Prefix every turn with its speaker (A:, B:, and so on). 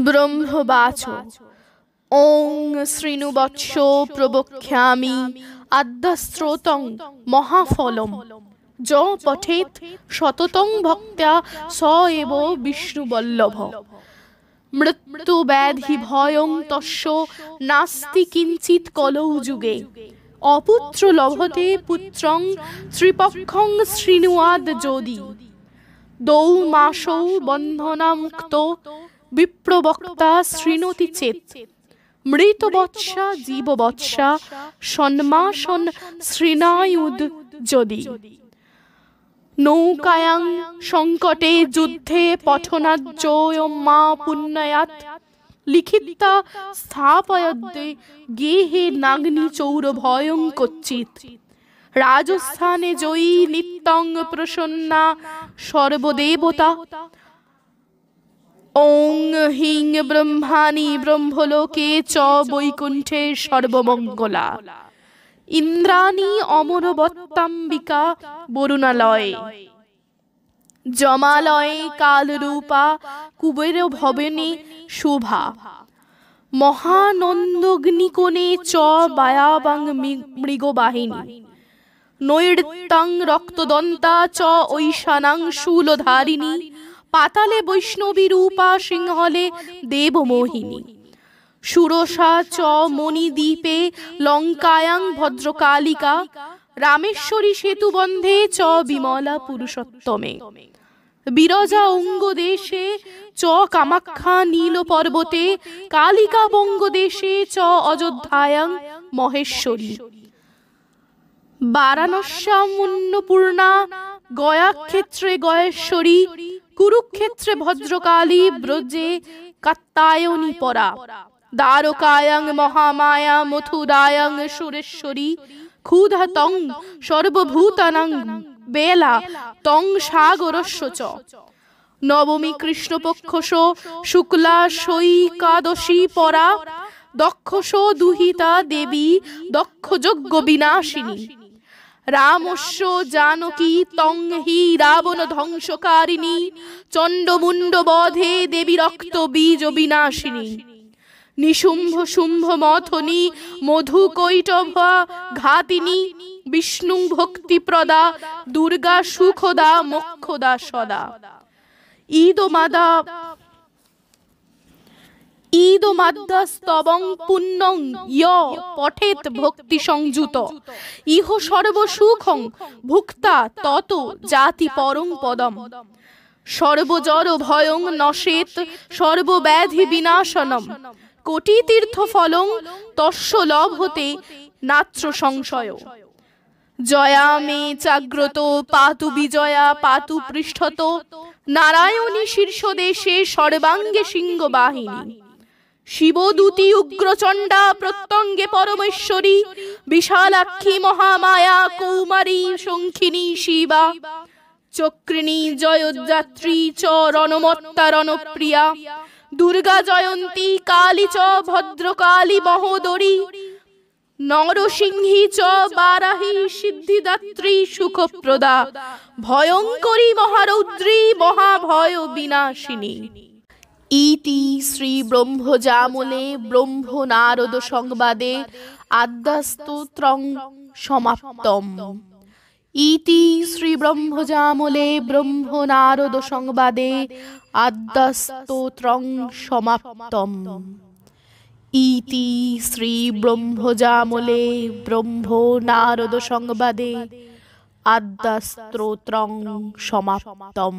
A: ব্রহ্মবাচ ওং শৃণুবৎস প্রবক্ষ্যামি আদ্যস্রোতং মহাফলম য পঠেৎ সততং ভক্ত্যা স এব বিষ্ণুবল্লভ মৃত্যু ব্যাধি ভয়ং তস্য নাস্তি কিঞ্চিৎ কলৌ যুগে অপুত্র লভতে পুত্রং ত্রিপক্ষং শৃণুয়াদ যদি দৌ মাসৌ বন্ধনামুক্ত বিপ্রবক্তা শৃণোতি চেত মৃতবৎসা জীববৎসা সন্মাসন শৃণায়ুদ যদি নৌকায়াং সংকটে যুদ্ধে পঠনাজ্জয়ম্মা পুণ্যায়াৎ লিখিতা স্থাপয়দ্দে গেহে নাগ্নি চৌর ভয়ং কচ্চিৎ রাজস্থানে জয়ী নিত্যং প্রসন্না সর্বদেবতা ওং হিং ব্রহ্মাণি ব্রহ্মলোকে চ বৈকুণ্ঠে সর্বমঙ্গলা ইন্দ্রাণী অমরবত্তাম্বিকা বরুণালয়ে জমালয়ে কালরূপা কুবের ভবনে শুভা মহানন্দগ্নিকোণে চ বায়াবাং মৃগবাহিনী নৈর্তাং রক্তদন্তা চ ঐশানাং শূলধারিণী পাতালে বৈষ্ণবী রূপা সিংহলে দেবমোহিনী সুরসা চ মণিদ্বীপে লঙ্কায়াং ভদ্রকালিকা রামেশ্বরী সেতুবন্ধে চ বিমলা পুরুষোত্তমে বিরজা অঙ্গদেশে চ কামাখ্যা নীল পর্বতে কালিকা বঙ্গদেশে চ অযোধ্যায়াং মহেশ্বরী বারাণস্যাম অন্নপূর্ণা গয়াক্ষেত্রে গয়েশ্বরী কুরুক্ষেত্রে ভদ্রকালী ব্রজে কাত্যায়নী পরা দ্বারকায়াং মহামায়া মথুরায়াং সুরেশ্বরী ক্ষুধা তং সর্বভূতানাং বেলা তং সাগরস্য চ নবমী কৃষ্ণপক্ষস শুক্লা সৈকাদশী পরা দক্ষস দুহিতা দেবী দক্ষ যজ্ঞ বিনাশিনী রামস্য জানকী তং হি রাবণ ধ্বংসকারিণী চণ্ডমুণ্ড বধে দেবী রক্ত বীজ বিনাশিনী নিশুম্ভ শুম্ভ মথনী মধু কৈটভা ঘাতিনী বিষ্ণু ভক্তিপ্রদা দুর্গা সুখদা মোক্ষদা সদা ঈদমাদ্যস্তবং পুণ্যং য় পঠেৎ ভক্তি সংযুত ইহ সর্বসুখং ভুক্তা তত জাতি পরং পদম সর্বজর ভয়ং নশেত সর্বব্যাধি বিনাশনম কোটি তীর্থ ফলং তস্য লভতে নাত্র সংশয় জয়া মে জাগ্রত পাতু বিজয়া পাতু পৃষ্ঠত নারায়ণী শীর্ষদেশে সর্বাঙ্গে সিংহবাহিনী শিবদূতী উগ্রচণ্ডা প্রত্যঙ্গে পরমেশ্বরী বিশালাক্ষী মহামায়া কৌমারী শঙ্খিনী শিবা চক্রিণী জয়যাত্রী চ রণমত্তা রণপ্রিয়া দুর্গা জয়ন্তী কালী চ ভদ্রকালী মহোদরী নরসিংহী চ বারাহী সিদ্ধিদাত্রী সুখপ্রদা ভয়ঙ্করী মহারৌদ্রী মহাভয় বিনাশিনী ইতি শ্রী ব্রহ্মজামলে ব্রহ্ম নারদ সংবাদে আদ্যস্তোত্রং সমাপ্তম। ইতি শ্রী ব্রহ্মজামলে ব্রহ্ম নারদ সংবাদে আদ্যস্তোত্রং সমাপ্তম। ইতি শ্রী ব্রহ্মজামলে ব্রহ্ম নারদ সংবাদে আদ্যস্তোত্রং সমাপ্তম।